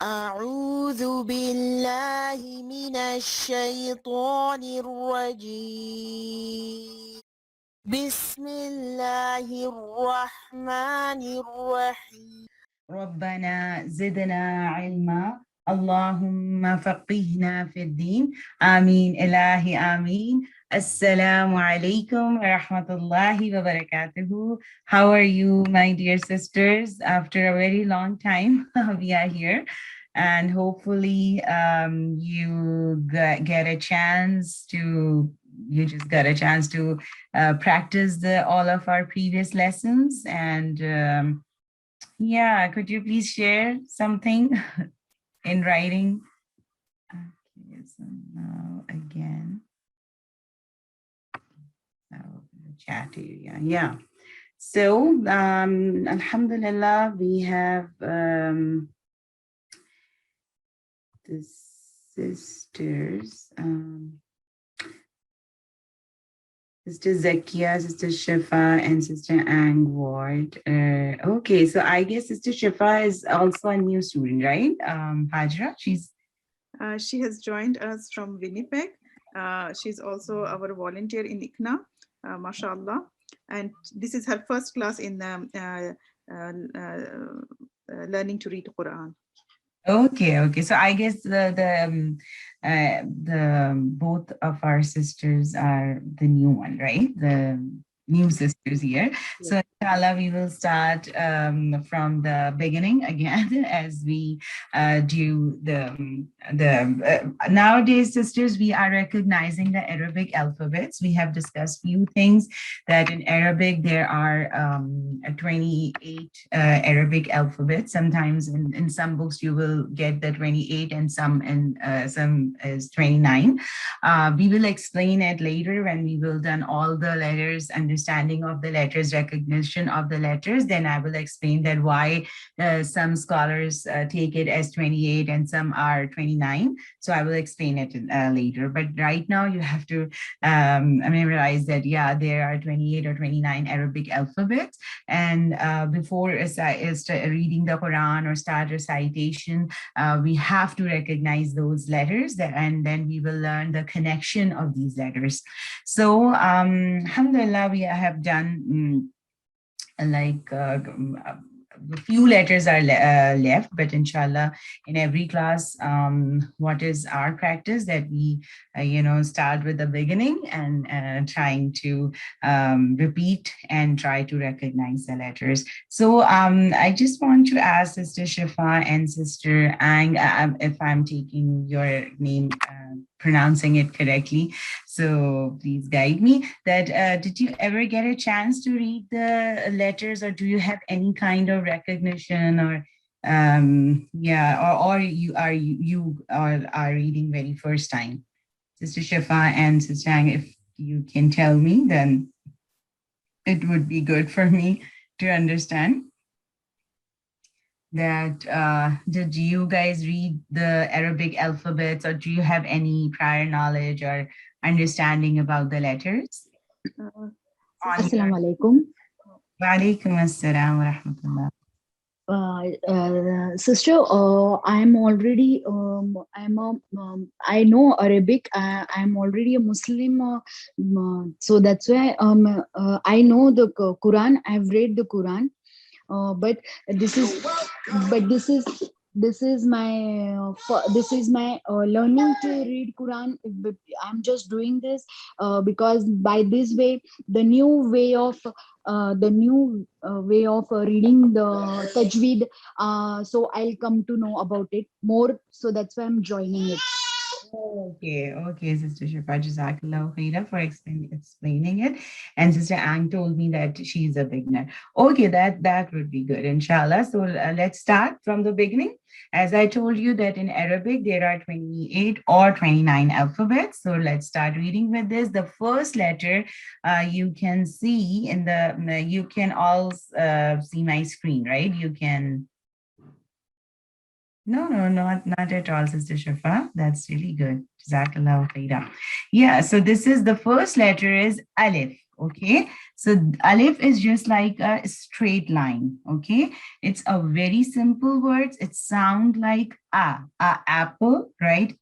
أعوذ بالله من الشيطان الرجيم بسم الله الرحمن الرحيم ربنا زدنا علما اللهم فقهنا في الدين آمين إلهي آمين. Assalamu alaikum wa rahmatullahi wa barakatuhu. How are you, my dear sisters? After a very long time, we are here, and hopefully, get a chance to. You just got a chance to practice all of our previous lessons, and yeah, could you please share something in writing? Okay, so now again, now the chat area. Yeah. So, Alhamdulillah, we have the sisters, Sister Zakia, Sister Shifa, and Sister Ang Ward. Okay, so I guess Sister Shifa is also a new student, right? Hajra, she has joined us from Winnipeg. She's also our volunteer in ICNA, mashallah. And this is her first class in learning to read Quran. Okay. So I guess the both of our sisters are the new one, right? The new sisters here. So inshallah, we will start from the beginning again as we do the nowadays, sisters, we are recognizing the Arabic alphabets. We have discussed few things that in Arabic there are 28 Arabic alphabets. Sometimes in some books you will get the 28 and some is 29. We will explain it later when we will done all the letters, understanding of the letters, recognition of the letters. Then I will explain that why some scholars take it as 28 and some are 29. So I will explain it later. But right now you have to realize that, yeah, there are 28 or 29 Arabic alphabets. And before reading the Quran or start recitation, we have to recognize those letters and then we will learn the connection of these letters. So alhamdulillah, we have done a few letters are left, but inshallah, in every class, what is our practice that we, start with the beginning and trying to repeat and try to recognize the letters. So I just want to ask Sister Shifa and Sister Ang, if I'm taking your name, pronouncing it correctly. So please guide me. That did you ever get a chance to read the letters, or do you have any kind of recognition, or or you are reading very first time? Sister Shifa and Sister Ang, if you can tell me, then it would be good for me to understand. That did you guys read the Arabic alphabets, or do you have any prior knowledge or understanding about the letters? Assalamu alaikum. Wa alaikum assalam wa rahmatullah. Sister, I'm already, I know Arabic. I'm already a Muslim, so that's why I know the Quran. I've read the Quran, but this is my learning to read Quran. I'm just doing this because by this way, the new way of reading the tajweed, so I'll come to know about it more, so that's why I'm joining it. Okay, Sister Shifa, Jazakallah khaira for explaining it. And Sister Ang told me that she's a beginner. Okay, that would be good, inshallah. So let's start from the beginning. As I told you that in Arabic, there are 28 or 29 alphabets. So let's start reading with this. The first letter you can see you can all see my screen, right? You can. No, not at all, Sister Shifa. That's really good. Jazakallah khaira. Yeah, so this is the first letter is Alif. Okay, so alif is just like a straight line. Okay, it's a very simple words. It sound like apple, right?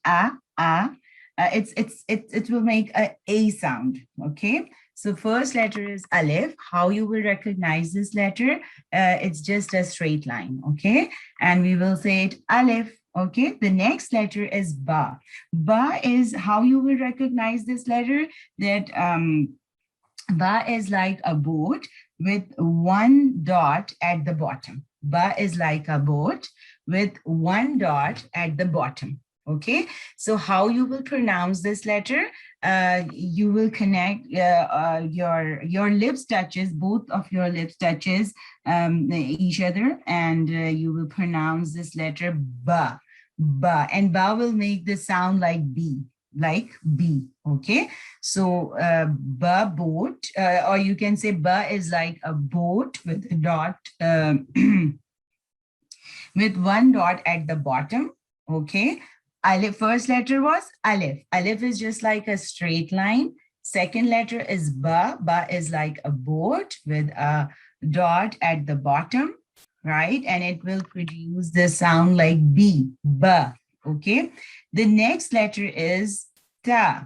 It will make a sound. Okay, so first letter is alif. How you will recognize this letter? It's just a straight line. Okay, and we will say it alif. Okay, the next letter is ba. Ba is how you will recognize this letter, that ba is like a boat with one dot at the bottom. Ba is like a boat with one dot at the bottom. Okay, so how you will pronounce this letter? You will connect your lips touches, both of your lips touches each other, and you will pronounce this letter ba. Ba, and ba will make the sound like B, like B. Okay, so ba boat, or you can say ba is like a boat with a dot, with one dot at the bottom. Okay, alif, first letter was alif. Alif is just like a straight line. Second letter is ba. Ba is like a boat with a dot at the bottom, right? And it will produce the sound like B, ba. Okay, the next letter is ta.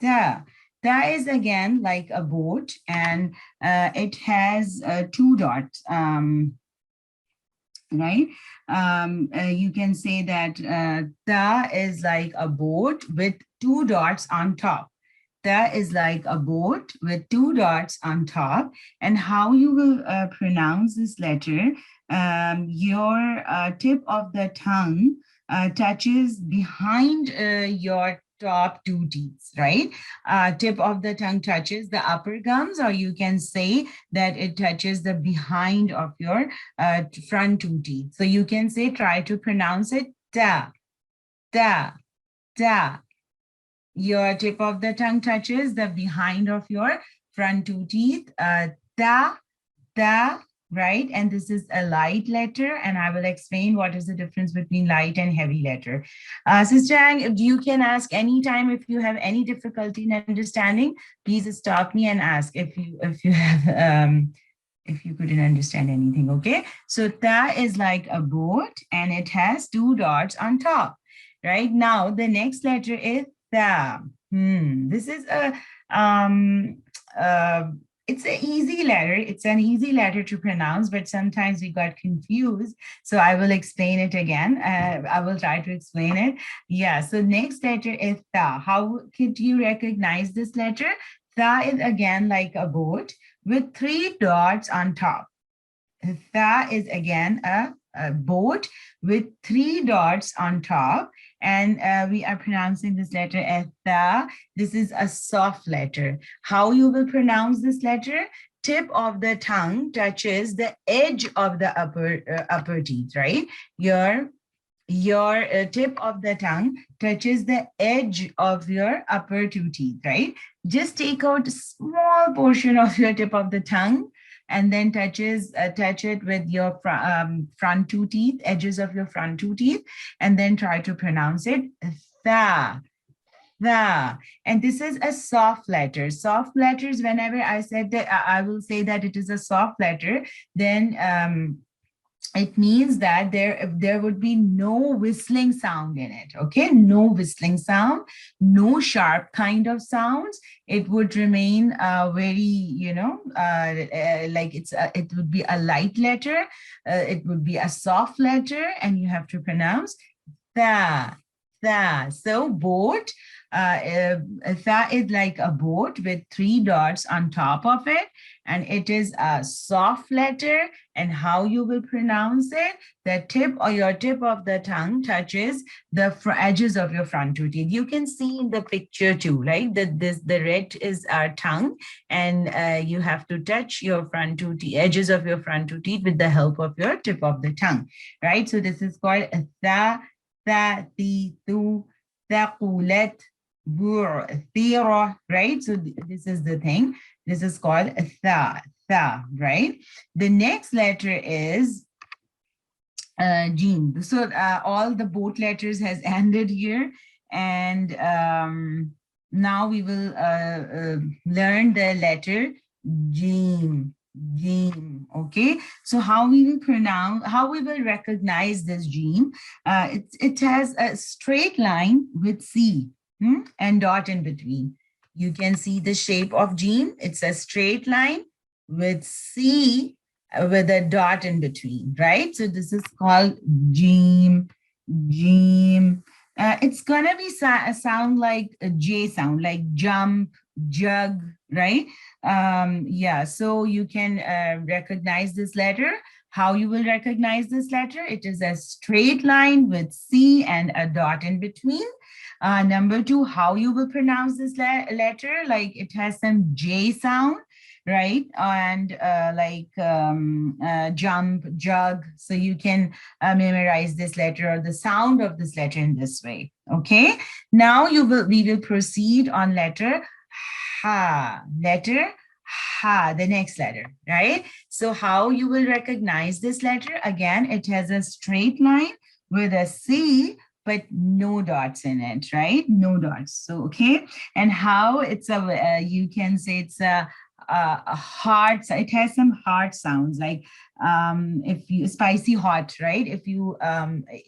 Ta. Ta is again like a boat, and it has two dots, right? You can say that ta is like a boat with two dots on top. Ta is like a boat with two dots on top. And how you will pronounce this letter, your tip of the tongue touches behind your top two teeth, right? Tip of the tongue touches the upper gums, or you can say that it touches the behind of your front two teeth. So you can say, try to pronounce it ta, ta, ta. Your tip of the tongue touches the behind of your front two teeth, ta, ta, right? And this is a light letter, and I will explain what is the difference between light and heavy letter. Sister Ang, you can ask anytime if you have any difficulty in understanding, please stop me and ask if you have if you couldn't understand anything. Okay, so ta is like a boat, and it has two dots on top. Right now, the next letter is ta. This is a it's an easy letter. It's an easy letter to pronounce, but sometimes we got confused. So I will explain it again. I will try to explain it. Yeah, so next letter is ta. How could you recognize this letter? Ta is again like a boat with three dots on top. Ta is again a boat with three dots on top, and we are pronouncing this letter as ta. This is a soft letter. How you will pronounce this letter? Tip of the tongue touches the edge of the upper teeth, right? Your tip of the tongue touches the edge of your upper two teeth, right? Just take out a small portion of your tip of the tongue, and then touch it with your front two teeth, edges of your front two teeth, and then try to pronounce it tha, tha. And this is a soft letter. Soft letters, whenever I said that, I will say that it is a soft letter, then it means that there would be no whistling sound in it. Okay, no whistling sound, no sharp kind of sounds. It would remain very, like it would be a light letter. It would be a soft letter, and you have to pronounce tha, tha. So boat, tha is like a boat with three dots on top of it, and it is a soft letter. And how you will pronounce it? The tip or your tip of the tongue touches the edges of your front two teeth. You can see in the picture too, right? The red is our tongue, and you have to touch your front two teeth, edges of your front two teeth with the help of your tip of the tongue, right? So this is called tha, tha, ti, tu, thaqulat, bur, thira, right? So this is the thing. This is called tha, tha, right? The next letter is Jeen. So all the both letters has ended here, and now we will learn the letter Jim. Jim. Okay. So how we will pronounce, how we will recognize this Jim? It has a straight line with C and dot in between. You can see the shape of Jim. It's a straight line with C with a dot in between, right? So this is called Jim. Jim. It's gonna be sound like a J sound, like jump, jug, right? Yeah, so you can recognize this letter. How you will recognize this letter? It is a straight line with C and a dot in between. Number two, how you will pronounce this letter? Like it has some J sound, right? And jump, jug. So you can memorize this letter or the sound of this letter in this way. Okay. Now we will proceed on letter ha. Letter ha, the next letter, right? So how you will recognize this letter? Again, it has a straight line with a C, but no dots in it, right? No dots. So, okay. And how it's you can say it's a hard, it has some hard sounds like if you spicy hot, right? If you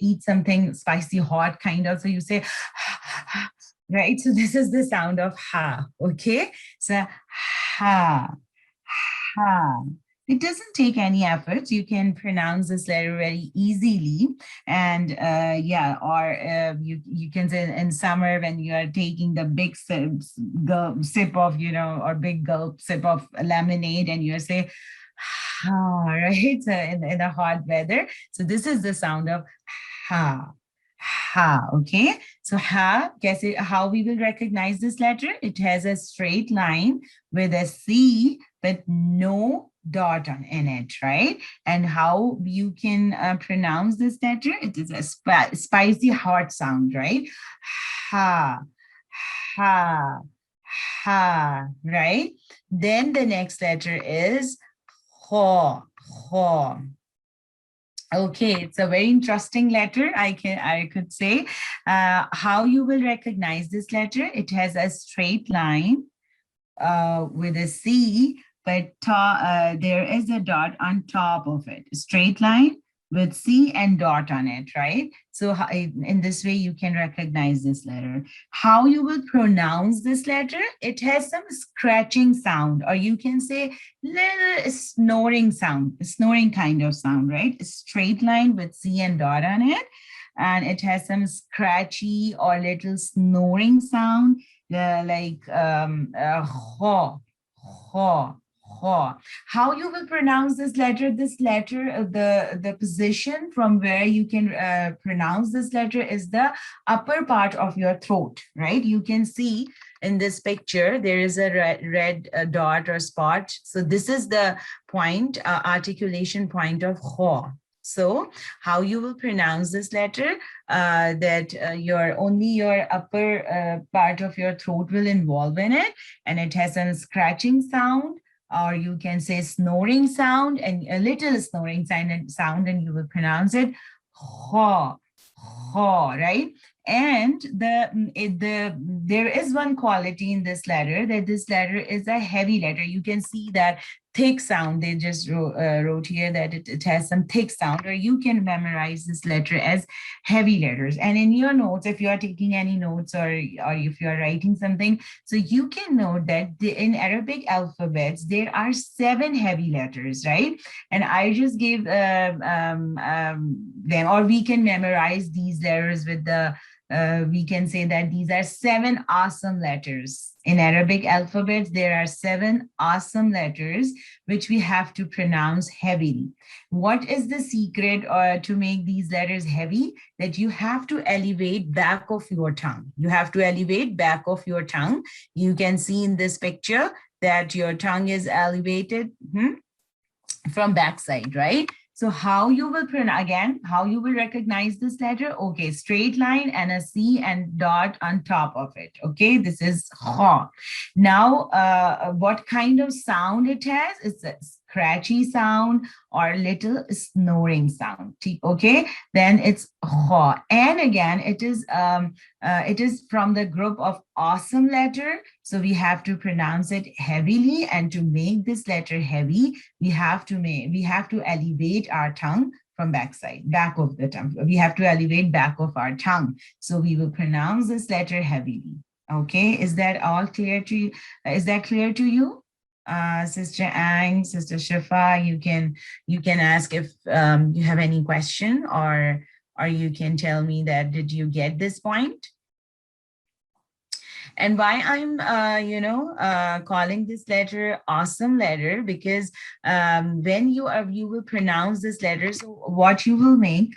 eat something spicy hot kind of, so you say right? So this is the sound of ha, okay? So ha, ha. It doesn't take any effort. You can pronounce this letter very easily. And yeah, or you can say in summer when you are taking the big sip of, or big gulp sip of lemonade and you say, ha, right? So in the hot weather. So this is the sound of ha. Ha, okay? So ha, guess it, how we will recognize this letter? It has a straight line with a C, but no dot in it, right? And how you can pronounce this letter? It is a spicy hot sound, right? Ha, ha, ha, right? Then the next letter is ho, ho. Okay, it's a very interesting letter. I could say how you will recognize this letter. It has a straight line with a C, but there is a dot on top of it. Straight line with C and dot on it, right? So in this way, you can recognize this letter. How you will pronounce this letter? It has some scratching sound, or you can say little snoring sound, snoring kind of sound, right? A straight line with C and dot on it. And it has some scratchy or little snoring sound, like ho, ho. How you will pronounce this letter? This letter, the position from where you can pronounce this letter is the upper part of your throat, right? You can see in this picture, there is a red dot or spot. So this is the point, articulation point of ho. So how you will pronounce this letter, that only your upper part of your throat will involve in it, and it has a scratching sound, or you can say snoring sound, and a little snoring sound, and you will pronounce it ho, ho, right? And there is one quality in this letter, that this letter is a heavy letter. You can see that thick sound. They just wrote here that it has some thick sound, or you can memorize this letter as heavy letters. And in your notes, if you are taking any notes, or if you are writing something, so you can note that in Arabic alphabets, there are 7 heavy letters, right? And I just gave them, or we can memorize these letters with the we can say that these are 7 awesome letters. In Arabic alphabets, there are 7 awesome letters which we have to pronounce heavily. What is the secret to make these letters heavy? That you have to elevate back of your tongue. You have to elevate back of your tongue. You can see in this picture that your tongue is elevated from backside, right? So how you will again, how you will recognize this letter? Okay, straight line and a C and dot on top of it. Okay, this is ha. Now, what kind of sound it has? It's a scratchy sound or little snoring sound. Okay, then it's kha. And again, it is from the group of awesome letter. So we have to pronounce it heavily, and to make this letter heavy, we have to elevate our tongue from back of the tongue. We have to elevate back of our tongue. So we will pronounce this letter heavily. Okay, is that all clear to you? Is that clear to you? Sister Ang, Sister Shifa, you can ask if you have any question, or you can tell me that did you get this point? And why I'm, calling this letter awesome letter, because when you will pronounce this letter, so what you will make,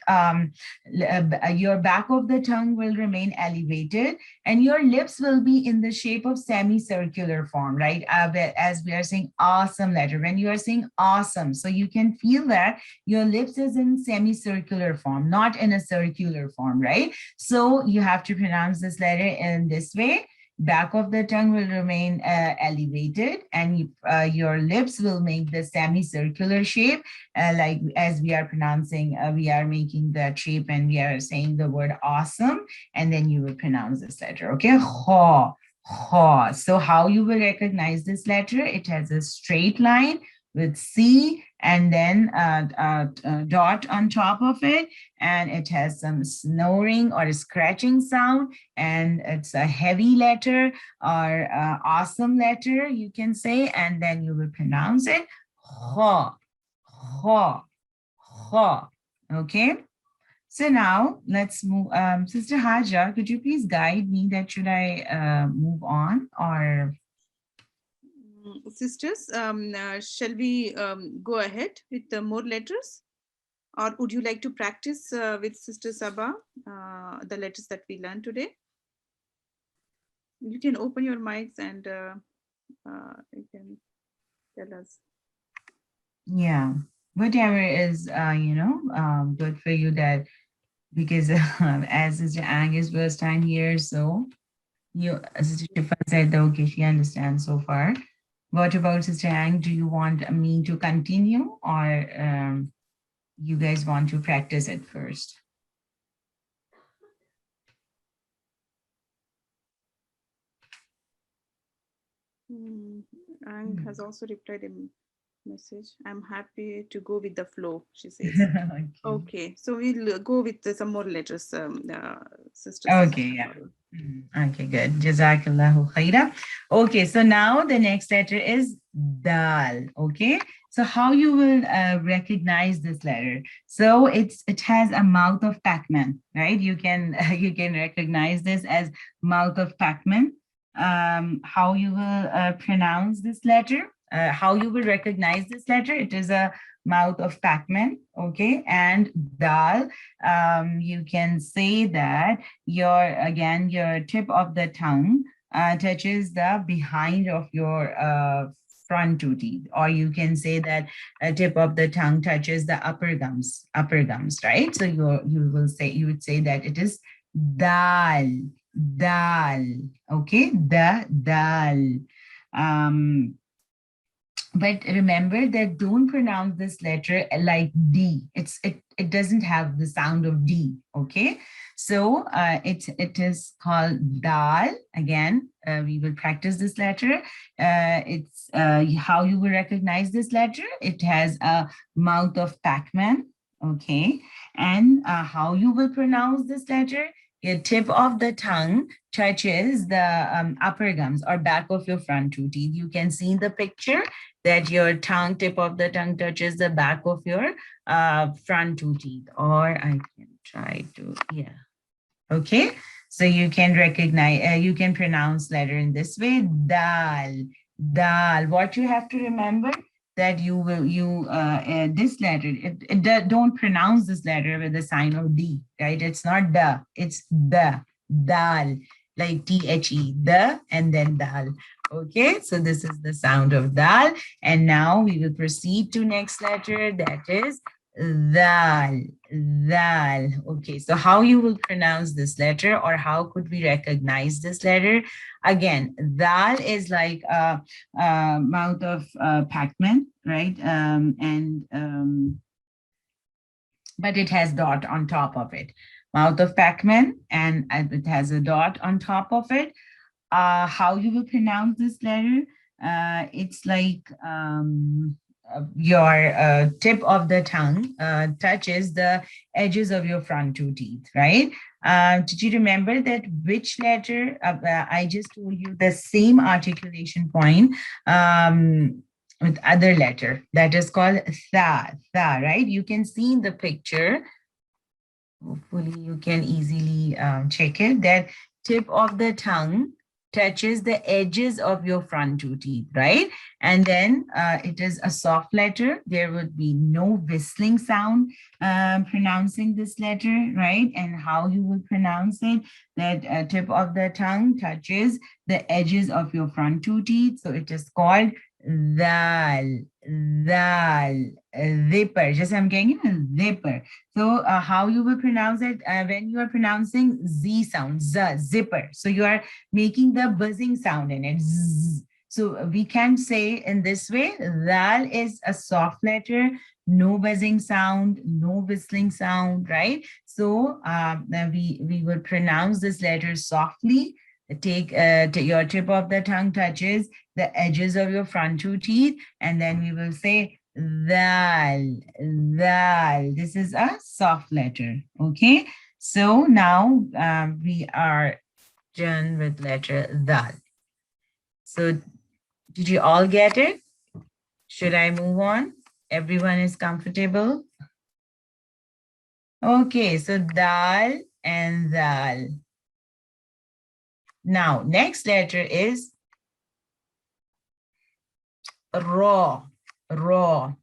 your back of the tongue will remain elevated and your lips will be in the shape of semicircular form, right? As we are saying awesome letter, when you are saying awesome, so you can feel that your lips is in semicircular form, not in a circular form, right? So you have to pronounce this letter in this way. Back of the tongue will remain elevated, and your lips will make the semicircular shape, like as we are pronouncing, we are making the shape and we are saying the word awesome, and then you will pronounce this letter, okay? Ha, ha. So how you will recognize this letter? It has a straight line with C and then a dot on top of it, and it has some snoring or scratching sound, and it's a heavy letter or awesome letter, you can say, and then you will pronounce it ha, ha, ha. Okay, so now let's move. Sister Haja, could you please guide me that should I move on or? Sisters, shall we go ahead with more letters, or would you like to practice with Sister Sabah the letters that we learned today? You can open your mics and you can tell us. Yeah, whatever is good for you, that because as Sister Ang is first time here, so Sister Shifa said that okay, she understands so far. What about Sister Ang? Do you want me to continue, or you guys want to practice it first? Ang has also replied a message. I'm happy to go with the flow, she says. Okay, so we'll go with some more letters, sisters. Okay, yeah. Okay, good. Jazakallahu khaira. Okay, so now the next letter is dal. Okay, so how you will recognize this letter? So it has a mouth of Pac-Man, right? You can recognize this as mouth of Pac-Man. How you will pronounce this letter? How you will recognize this letter? It is a mouth of Pac-Man, okay? And dal, you can say that your tip of the tongue touches the behind of your front two teeth, or you can say that a tip of the tongue touches the upper gums, right? So you would say that it is dal, okay? The dal. But remember that don't pronounce this letter like D. It doesn't have the sound of D, okay? So it is called dal. Again, we will practice this letter. It's how you will recognize this letter. It has a mouth of Pac-Man, okay? And how you will pronounce this letter? Your tip of the tongue touches the upper gums or back of your front two teeth. You can see in the picture that your tip of the tongue touches the back of your front two teeth. Or I can try to, yeah. Okay, so you can recognize, you can pronounce letter in this way, dal. What you have to remember, that this letter, don't pronounce this letter with the sign of D, right? It's not da, it's the, dal, like THE, the, and then dal. Okay, so this is the sound of dal. And now we will proceed to next letter, that is Dal, dal. Okay, so how you will pronounce this letter, or how could we recognize this letter? Again, dal is like a mouth of Pac-Man, right? But it has dot on top of it. Mouth of Pac-Man, and it has a dot on top of it. How you will pronounce this letter? It's like your tip of the tongue touches the edges of your front two teeth, right? Did you remember that which letter? I just told you the same articulation point with other letter that is called tha, right? You can see in the picture. Hopefully you can easily check it, that tip of the tongue touches the edges of your front two teeth, right? And then it is a soft letter. There would be no whistling sound pronouncing this letter, right? And how you will pronounce it, that tip of the tongue touches the edges of your front two teeth. So it is called dal, zipper. Just I'm getting zipper. So how you will pronounce it when you are pronouncing Z sound, zipper. So you are making the buzzing sound in it. Zzz. So we can say in this way, dal is a soft letter, no buzzing sound, no whistling sound, right? So we will pronounce this letter softly. Take your tip of the tongue touches the edges of your front two teeth, and then we will say dal, dal. This is a soft letter, okay? So now we are done with letter dal. So did you all get it? Should I move on? Everyone is comfortable? Okay, so dal and dal. Now, next letter is raw, raw.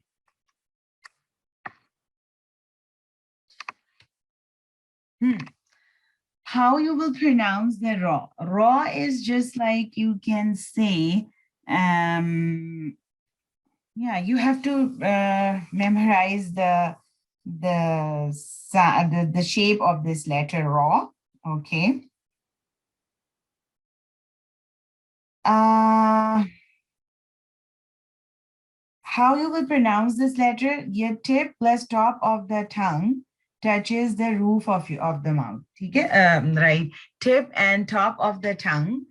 How you will pronounce the raw? Raw is just like you can say, yeah, you have to memorize the shape of this letter raw, okay? How you will pronounce this letter? Your tip plus top of the tongue touches the roof of the mouth. Okay, right. Tip and top of the tongue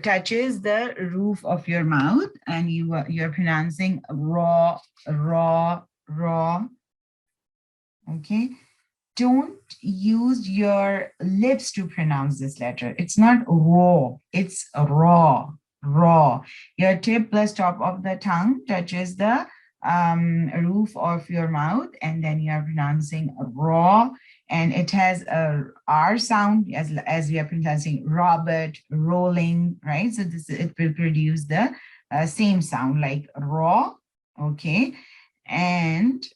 touches the roof of your mouth, and you're pronouncing raw, raw, raw. Okay. Don't use your lips to pronounce this letter. It's not raw, it's raw, raw. Your tip plus top of the tongue touches the roof of your mouth, and then you are pronouncing raw, and it has a R sound as we are pronouncing Robert, rolling, right? So it will produce the same sound like raw, okay? And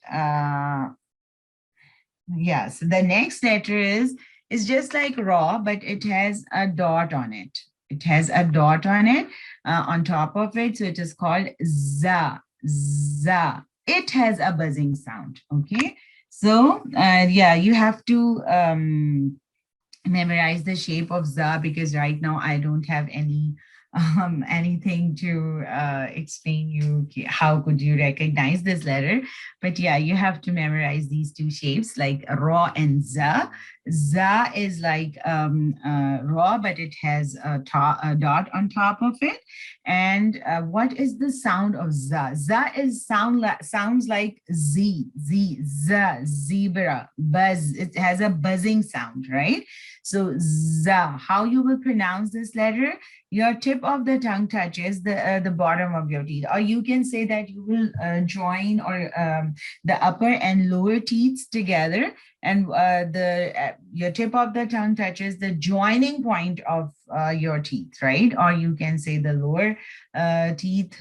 yeah, so the next letter is just like raw, but it has a dot on it. It has a dot on it on top of it. So it is called za, za. It has a buzzing sound, okay? So yeah, you have to memorize the shape of za, because right now I don't have anything to explain you how could you recognize this letter. But yeah, you have to memorize these two shapes like raw and za. Za is like raw, but it has a dot on top of it. And what is the sound of za? Za is sounds like z, za, zebra, buzz. It has a buzzing sound, right? So za, how you will pronounce this letter? Your tip of the tongue touches the bottom of your teeth, or you can say that you will join or the upper and lower teeth together, and your tip of the tongue touches the joining point of your teeth, right? Or you can say the lower teeth,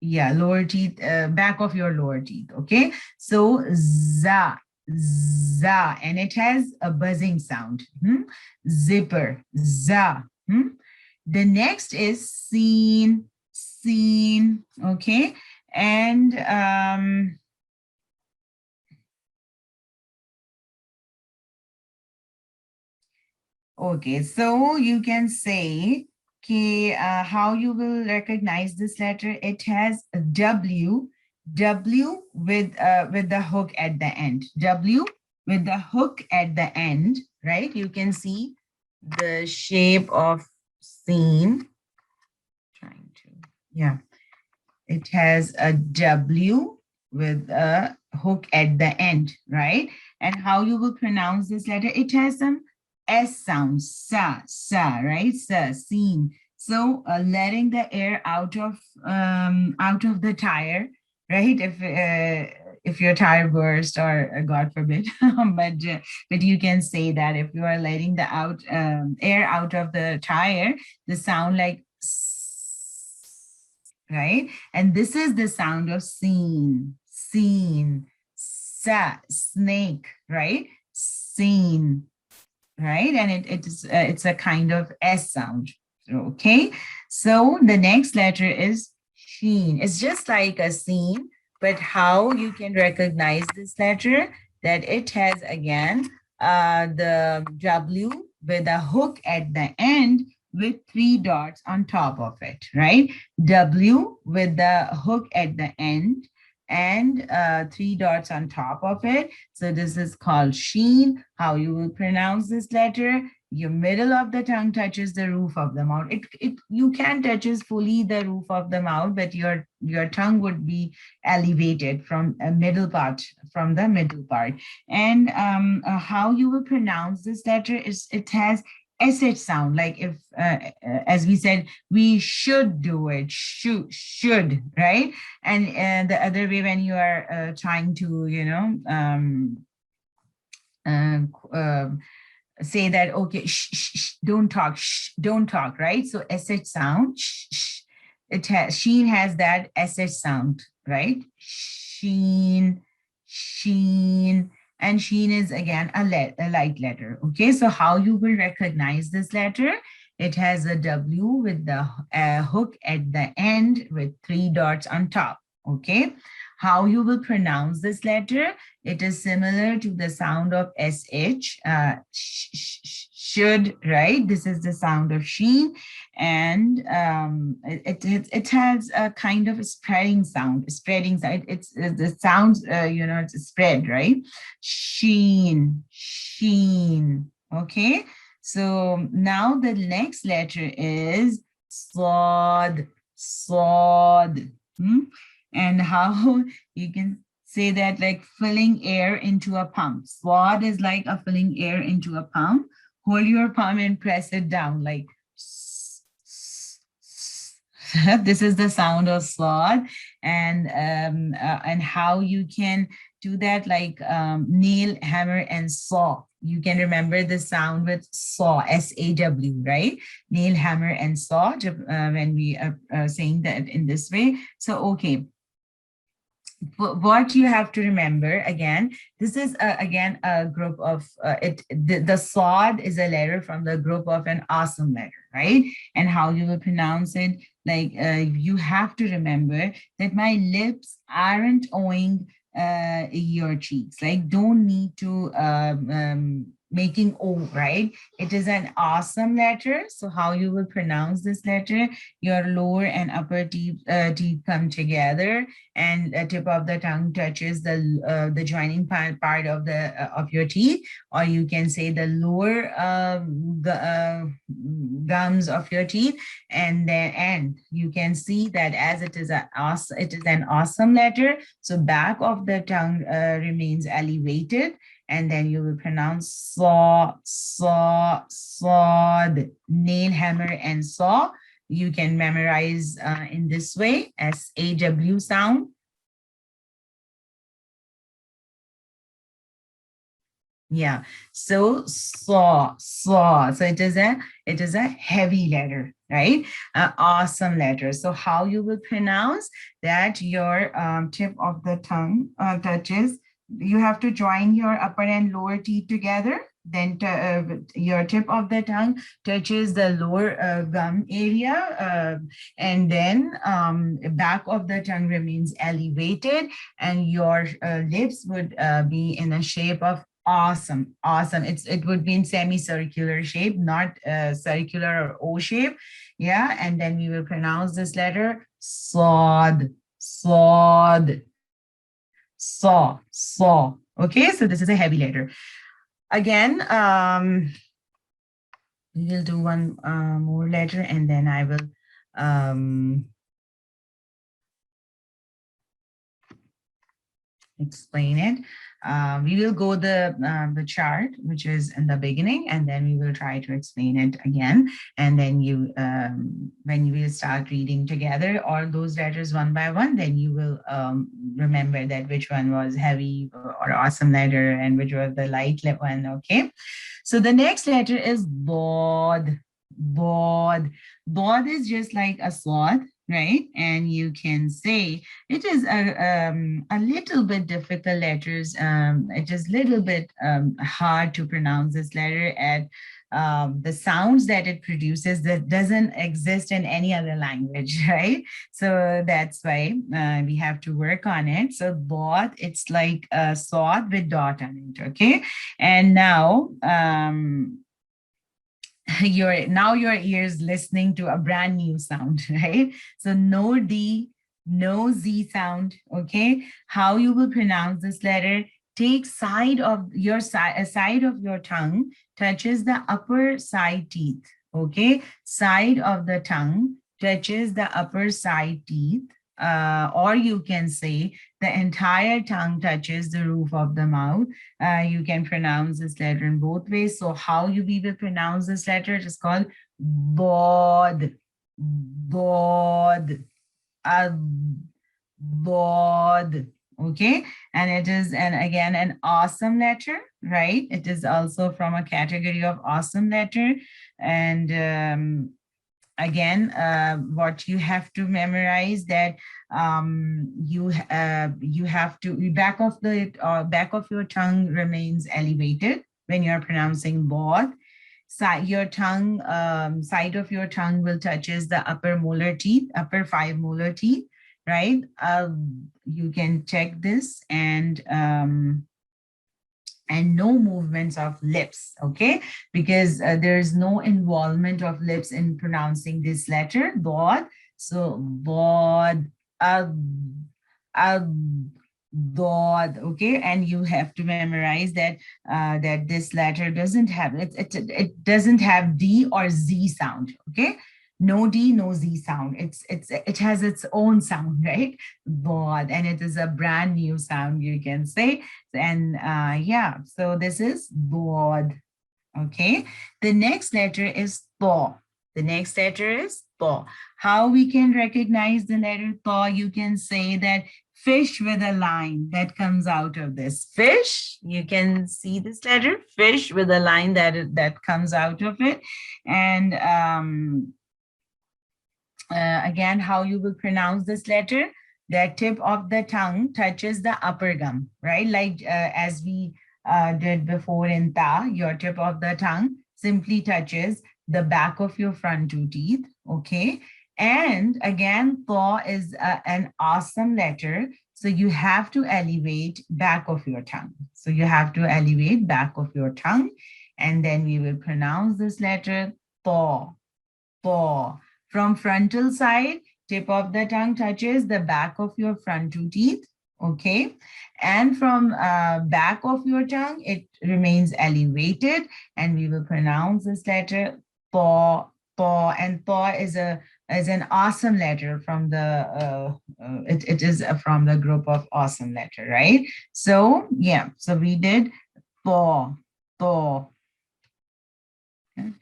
yeah, lower teeth, back of your lower teeth, okay? So za, za, and it has a buzzing sound. Zipper, za. The next is seen, seen, okay? And Okay, so you can say how you will recognize this letter. It has a W, W with the hook at the end. W with the hook at the end, right? You can see the shape of scene. Trying to, yeah. It has a W with a hook at the end, right? And how you will pronounce this letter, it has some S sound, sa, right? Sa, seen. So letting the air out of the tire, right? If your tire burst or God forbid, but you can say that if you are letting the air out of the tire, the sound like right? And this is the sound of seen, snake, right? Seen, right? And it's a kind of S sound, okay? So the next letter is sheen. It's just like a scene, but how you can recognize this letter, that it has again the W with a hook at the end with 3 dots on top of it, right? W with the hook at the end and 3 dots on top of it. So this is called sheen. How you will pronounce this letter? Your middle of the tongue touches the roof of the mouth. You can touches fully the roof of the mouth, but your tongue would be elevated from a middle part, from the middle part. And how you will pronounce this letter is it has SH sound, like if, as we said, we should do it, should, right? And the other way when you are trying to, say that, okay, don't talk, don't talk, right? So SH sound, sheen has that SH sound, right? Sheen, and sheen is again a light letter. Okay, so how you will recognize this letter? It has a W with the hook at the end with 3 dots on top. Okay, how you will pronounce this letter? It is similar to the sound of SH, should, right? This is the sound of sheen, and it has a kind of a spreading sound. It sounds, it's spread, right? Sheen. Okay, so now the next letter is slod. And how you can say that, like filling air into a pump. Swad is like a filling air into a pump. Hold your palm and press it down like this is the sound of swad. And how you can do that, like nail, hammer, and saw. You can remember the sound with saw, SAW, right? Nail, hammer, and saw when we are saying that in this way. So, okay. What you have to remember, again, this is again a group of the sod is a letter from the group of an awesome letter, right? And how you will pronounce it, like you have to remember that my lips aren't owing your cheeks, like don't need to making O, right? It is an awesome letter. So how you will pronounce this letter? Your lower and upper teeth come together, and the tip of the tongue touches the joining part of the of your teeth, or you can say the lower gums of your teeth, and then you can see that as it is an awesome letter. So back of the tongue remains elevated, and then you will pronounce saw, sawed, nail, hammer, and saw. You can memorize in this way, SAW sound. Yeah, so saw. So it is a heavy letter, right? Awesome letter. So how you will pronounce that? Your tip of the tongue touches. You have to join your upper and lower teeth together. Then your tip of the tongue touches the lower gum area, and then back of the tongue remains elevated, and your lips would be in a shape of Awesome, awesome. It would be in semicircular shape, not circular or O shape. Yeah, and then we will pronounce this letter sod, sod, saw. Okay, so this is a heavy letter. Again, we will do one more letter, and then I will explain it. We will go the chart, which is in the beginning, and then we will try to explain it again. And then you, when you will start reading together all those letters one by one, then you will remember that which one was heavy or awesome letter and which was the light one. Okay. So the next letter is bod. Bod. Bod is just like a sword, right? And you can say it is a little bit difficult letters. It is a little bit hard to pronounce this letter at the sounds that it produces that doesn't exist in any other language, right? So that's why we have to work on it. So bod, it's like a sword with dot on it, okay? And now, your ears listening to a brand new sound, right? So no D, no Z sound, okay? How you will pronounce this letter, take side of your side of your tongue touches the upper side teeth, okay? Side of the tongue touches the upper side teeth, or you can say the entire tongue touches the roof of the mouth. You can pronounce this letter in both ways. So how you will pronounce this letter, it is called bod, bod, bod. Okay, and it is, and again, an awesome letter, right? It is also from a category of awesome letter. And again, what you have to memorize that you have to, back of your tongue remains elevated when you're pronouncing bod. Your tongue, side of your tongue will touches the upper molar teeth, upper 5 molar teeth, right? You can check this, and no movements of lips, okay? Because there's no involvement of lips in pronouncing this letter, bod. So bod, bod, okay? And you have to memorize that that this letter doesn't have, it doesn't have D or Z sound, okay? No D, no Z sound. It has its own sound, right? Bod, and it is a brand new sound, you can say. And yeah, so this is bod. Okay, the next letter is tho. The next letter is tho. How we can recognize the letter tho? You can say that fish with a line that comes out of this. Fish, you can see this letter, fish with a line that comes out of it. And again, how you will pronounce this letter, the tip of the tongue touches the upper gum, right? Like as we did before in ta, your tip of the tongue simply touches the back of your front 2 teeth, okay? And again, tho is an awesome letter. So you have to elevate back of your tongue. So you have to elevate back of your tongue, and then we will pronounce this letter tho, tho. From frontal side, tip of the tongue touches the back of your front 2 teeth, okay? And from back of your tongue, it remains elevated, and we will pronounce this letter tho, tho. And tho is an awesome letter from the, it is from the group of awesome letter, right? So yeah, so we did tho, tho. Okay.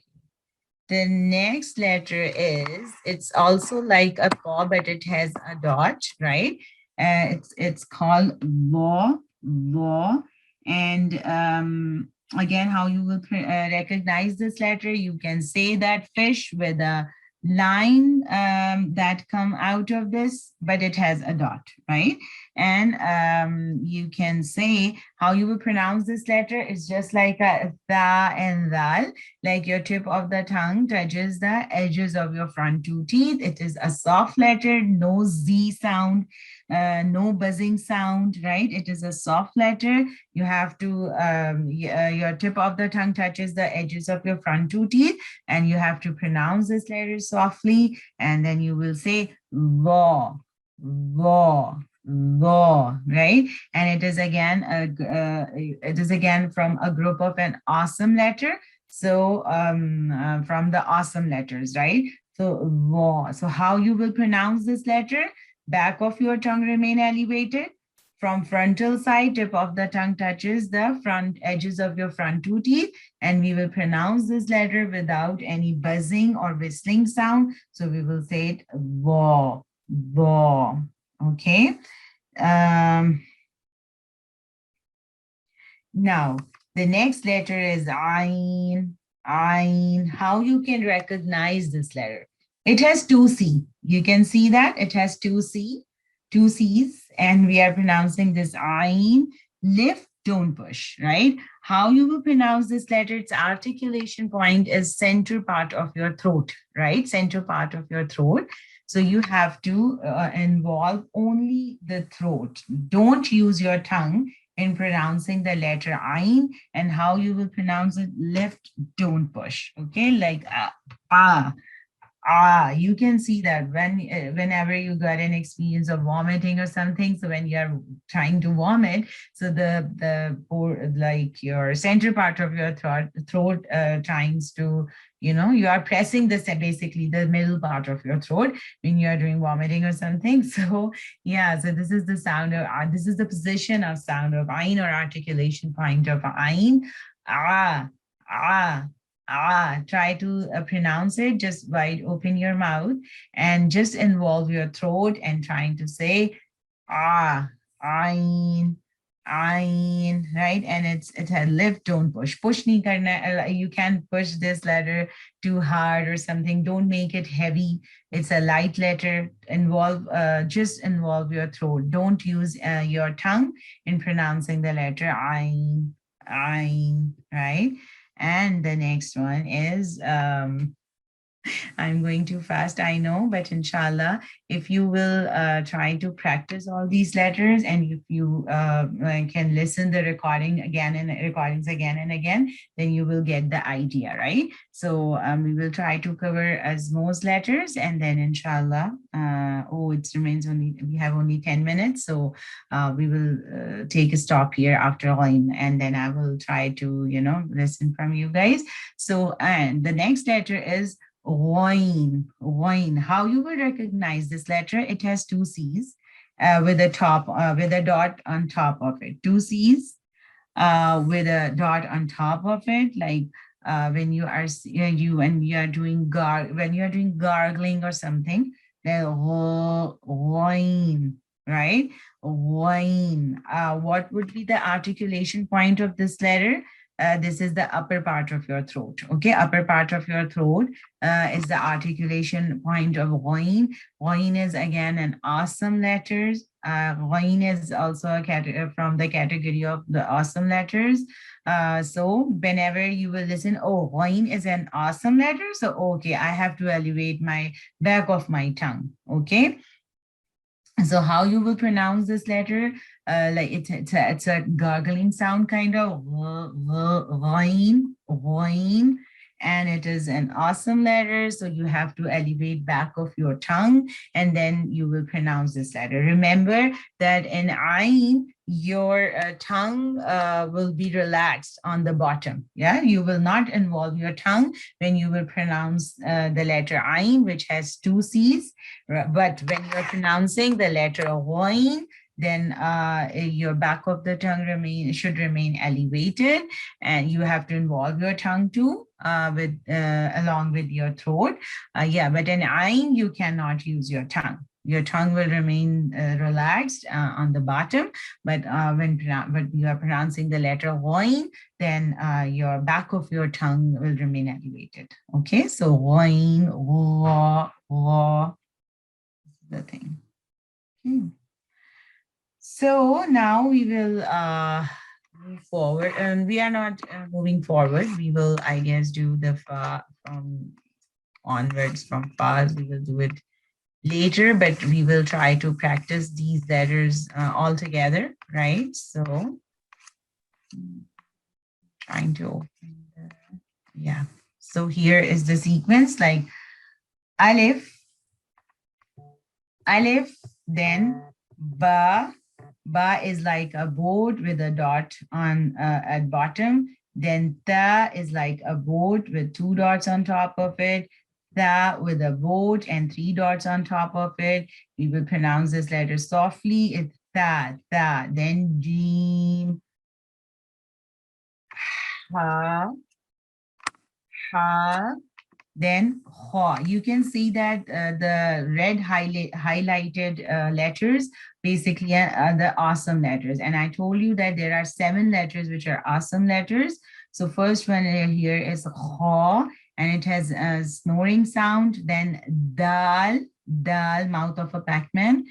The next letter is, it's also like a paw, but it has a dot, right? It's called law, law. And again, how you will recognize this letter, you can say that fish with a line that come out of this, but it has a dot, right? And you can say how you will pronounce this letter is just like a tha and dal, like your tip of the tongue touches the edges of your front 2 teeth. It is a soft letter, no Z sound. no buzzing sound, right? It is a soft letter. You have to, your tip of the tongue touches the edges of your front two teeth, and you have to pronounce this letter softly, and then you will say raw, raw, raw, right? And it is again from a group of an awesome letter. So from the awesome letters, right? So raw. So how you will pronounce this letter? Back of your tongue remain elevated. From frontal side, tip of the tongue touches the front edges of your front two teeth, and we will pronounce this letter without any buzzing or whistling sound. So we will say it raw, raw. Okay. Now, the next letter is Ain. Ain. How you can recognize this letter? It has two C. You can see that it has two C's, and we are pronouncing this Ain. Lift, don't push, right? How you will pronounce this letter? Its articulation point is center part of your throat, right? Center part of your throat. So you have to involve only the throat. Don't use your tongue in pronouncing the letter Ain. And how you will pronounce it? Lift, don't push. Okay, like you can see that whenever you got an experience of vomiting or something. So when you're trying to vomit, so like your center part of your throat tries to, you are pressing this, basically the middle part of your throat when you are doing vomiting or something. So yeah, so this is the sound of, this is the position of sound of Ain, or articulation point of Ain. Try to pronounce it. Just wide open your mouth and just involve your throat and trying to say Ain, Ain, right? And it had lift, don't push. Push nahi karna. You can't push this letter too hard or something. Don't make it heavy. It's a light letter. Just involve your throat. Don't use your tongue in pronouncing the letter Ain, Ain, right? And the next one is, I'm going too fast, I know, but inshallah, if you will try to practice all these letters, and if you can listen the recordings again and again, then you will get the idea, right? So we will try to cover as most letters, and then inshallah, we have only 10 minutes. So we will take a stop here after Ain, and then I will try to, listen from you guys. So, and the next letter is Ghain. Ghain. How you will recognize this letter? It has two C's with a dot on top of it. Two C's with a dot on top of it, like when you are doing gargling or something. Ghain, right? Ghain. What would be the articulation point of this letter? This is the upper part of your throat. Okay, upper part of your throat is the articulation point of Ghain. Ghain is again an awesome letters. Ghain is also from the category of the awesome letters. So whenever you will listen, oh, Ghain is an awesome letter. So okay, I have to elevate my back of my tongue. Okay. So how you will pronounce this letter? Like it's a gargling sound, kind of Ghain, Ghain, and it is an awesome letter. So you have to elevate back of your tongue, and then you will pronounce this letter. Remember that in Ain, your tongue will be relaxed on the bottom. Yeah, you will not involve your tongue when you will pronounce the letter Ain, which has two C's. But when you're pronouncing the letter Ghain, then your back of the tongue should remain elevated, and you have to involve your tongue too along with your throat. But in Ain, you cannot use your tongue. Your tongue will remain relaxed on the bottom, but when you are pronouncing the letter Ghain, then your back of your tongue will remain elevated. Okay, so Ghain, Gha, the thing. Okay. So now we will move forward, and we are not moving forward. We will, I guess, do the fa from onwards, from fas. We will do it later, but we will try to practice these letters all together, right? So trying to open yeah. So here is the sequence, like alif, alif, then ba. Ba is like a board with a dot on at bottom. Then ta is like a board with 2 dots on top of it. Ta with a board and 3 dots on top of it. We will pronounce this letter softly. It's ta, ta. Then jim, ha, ha. Then ha. You can see that the red highlighted letters basically are the awesome letters. And I told you that there are 7 letters which are awesome letters. So first one here is ha, and it has a snoring sound. Then dal, dal, mouth of a Pac-Man.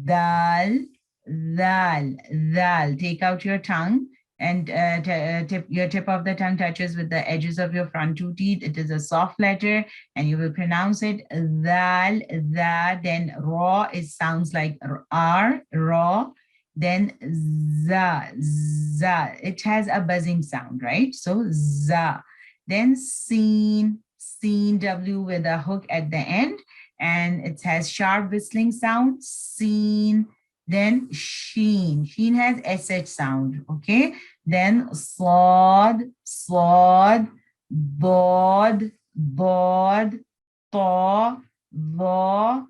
Dal, dal, dal. Take out your tongue and your tip of the tongue touches with the edges of your front 2 teeth. It is a soft letter and you will pronounce it dal, da. Then raw, it sounds like r, raw. Then za, za. It has a buzzing sound, right? So za. Then seen, seen, w with a hook at the end, and it has sharp whistling sound, seen. Then sheen, sheen has sh sound, okay? Then slod, slod, bod, bod, thaw, law,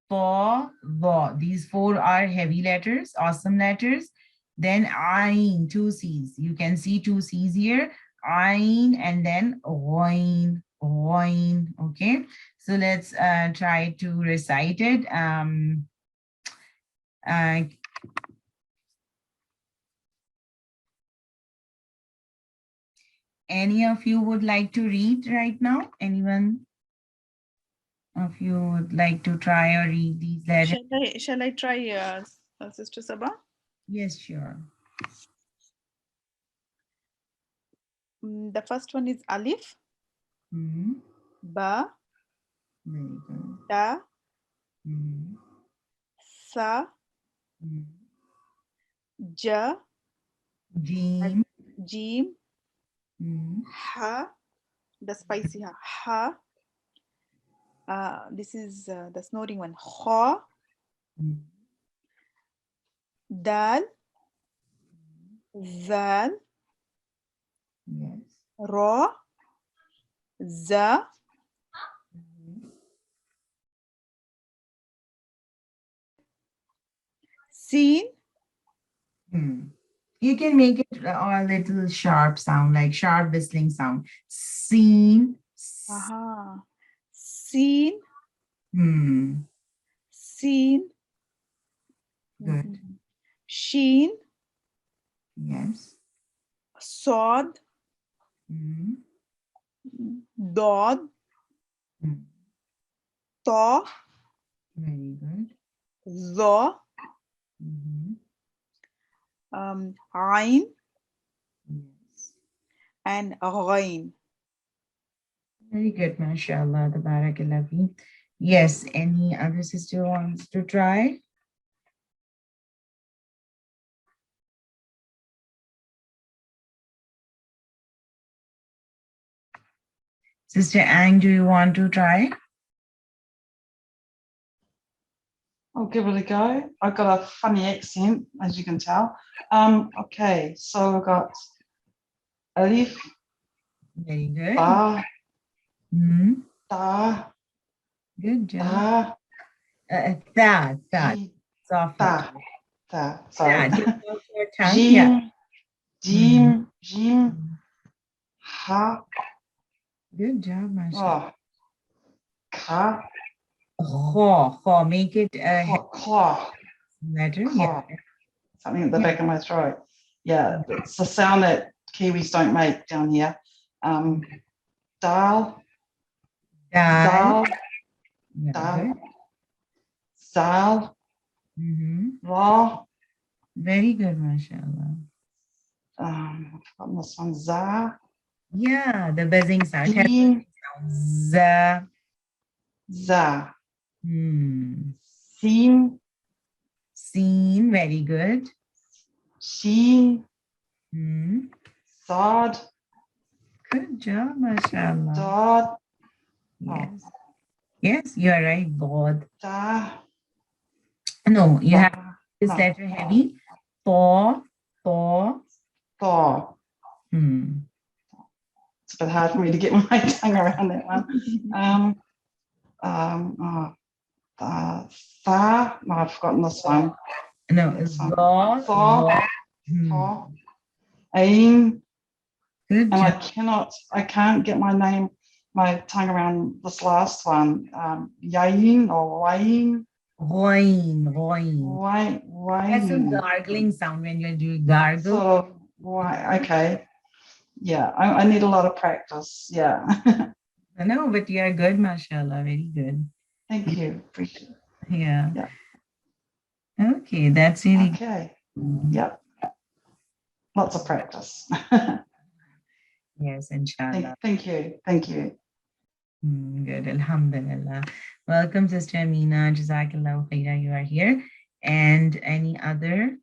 thaw, law. These 4 are heavy letters, awesome letters. Then ayn, 2 C's. You can see 2 C's here, ayn, and then oin, oin, okay? So let's try to recite it. Any of you would like to read right now? Anyone of you would like to try or read these letters? Shall I try, Sister Sabah? Yes, sure. The first one is alif, Mhm. ba, Very good. ta, Mhm. sa, Mhm. ja, Jim. jim, Mhm. ha, the spicy ha, ha. This is the snoring one, kha, Mhm. dal, zal, Yes. ra, za, Mhm. sin. You can make it a little sharp sound, like sharp whistling sound. Seen. Aha. Sin, Hmm. sin. Good. Sheen, Yes. sod, Mhm. dod, Mhm. to, Very good. zo, Mhm. ain, Yes. and ghain. Very good, mashallah, the barakallah. Yes, any other sister wants to try? Sister Ang, do you want to try? I'll give it a go. I've got a funny accent, as you can tell. Okay, so we've got alif, Very good. ba, Mhm. da, Good job. da, That, ji, soft da, letter. da. Sorry. Tip of your tongue, yeah. Jim, jim, jim, ha, Good job, mashallah. oh, ka, Ho, make it a claw, letter, yeah. something at the Yeah. back of my throat. Yeah, it's a sound that Kiwis don't make down here. Dal, Dal, zal, yeah, dal, good. zal, Mhm. ra, Very good, mashallah. I've forgotten this one, za, Yeah, the buzzing sound. It has jim, buzzing sound. Z. za. Seen, Seen, very good. sheen, Hmm. sod, Good job, mashallah. dod, Yes. Yes, you are right, bod. da, No, you have this no, letter heavy. To, to. thaw. It's a bit hard for me to get my tongue around that one. Tha, no, I've forgotten this one. No, Next one. thaw, Thaw, Hmm. thaw, aim, Good and I job. can't get my tongue around this last one. Yain or wayin, Roin, roin. That's a wayin, gargling sound when you're doing gargle. sort of, okay. Yeah, I need a lot of practice. Yeah. No, but you are good, mashallah. Very good. Thank you. Appreciate it. Yeah. Yeah. Okay, that's really Okay. good. Yep. Lots of practice. Yes, inshallah. Thank you. Thank you. Good, alhamdulillah. Welcome, Sister Amina. Jazakallah khaira, you are here. And any other?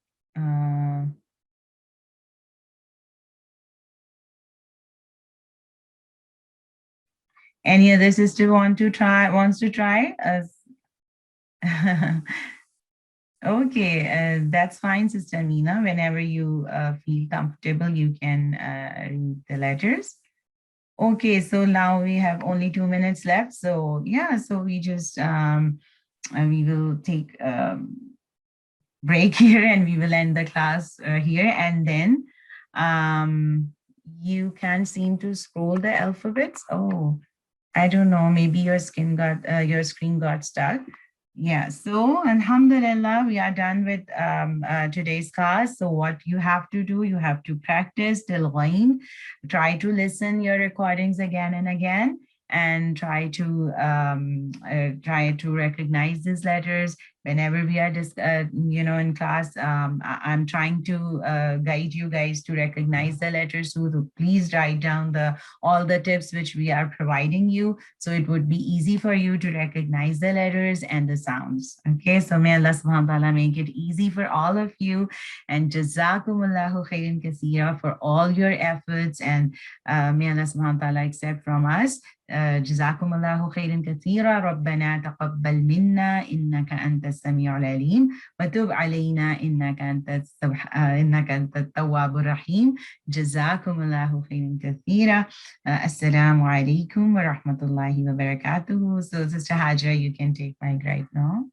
Any other sister wants to try? Okay, that's fine, Sister Amina. Whenever you feel comfortable, you can read the letters. Okay, so now we have only 2 minutes left. So yeah, so we just we will take break here and we will end the class here, and then you can seem to scroll the alphabets. Oh, I don't know, maybe your screen got stuck. Yeah, so alhamdulillah, we are done with today's class. So what you have to do, you have to practice till ghain, try to listen your recordings again and again, and try to recognize these letters whenever we are in class. I'm trying to guide you guys to recognize the letters, so please write down all the tips which we are providing you, so it would be easy for you to recognize the letters and the sounds. Okay, so may Allah subhanahu wa ta'ala make it easy for all of you, and jazakumullahu khairan kaseera for all your efforts, and may Allah subhanahu wa ta'ala accept from us. جزاكم الله خيرا كثيرا. ربنا تقبل منا إنك أنت السميع العليم وتب علينا إنك أنت التواب الرحيم. جزاكم الله خيرا كثيرا. السلام عليكم ورحمة الله وبركاته. So Sister Hajra, you can take mic right now.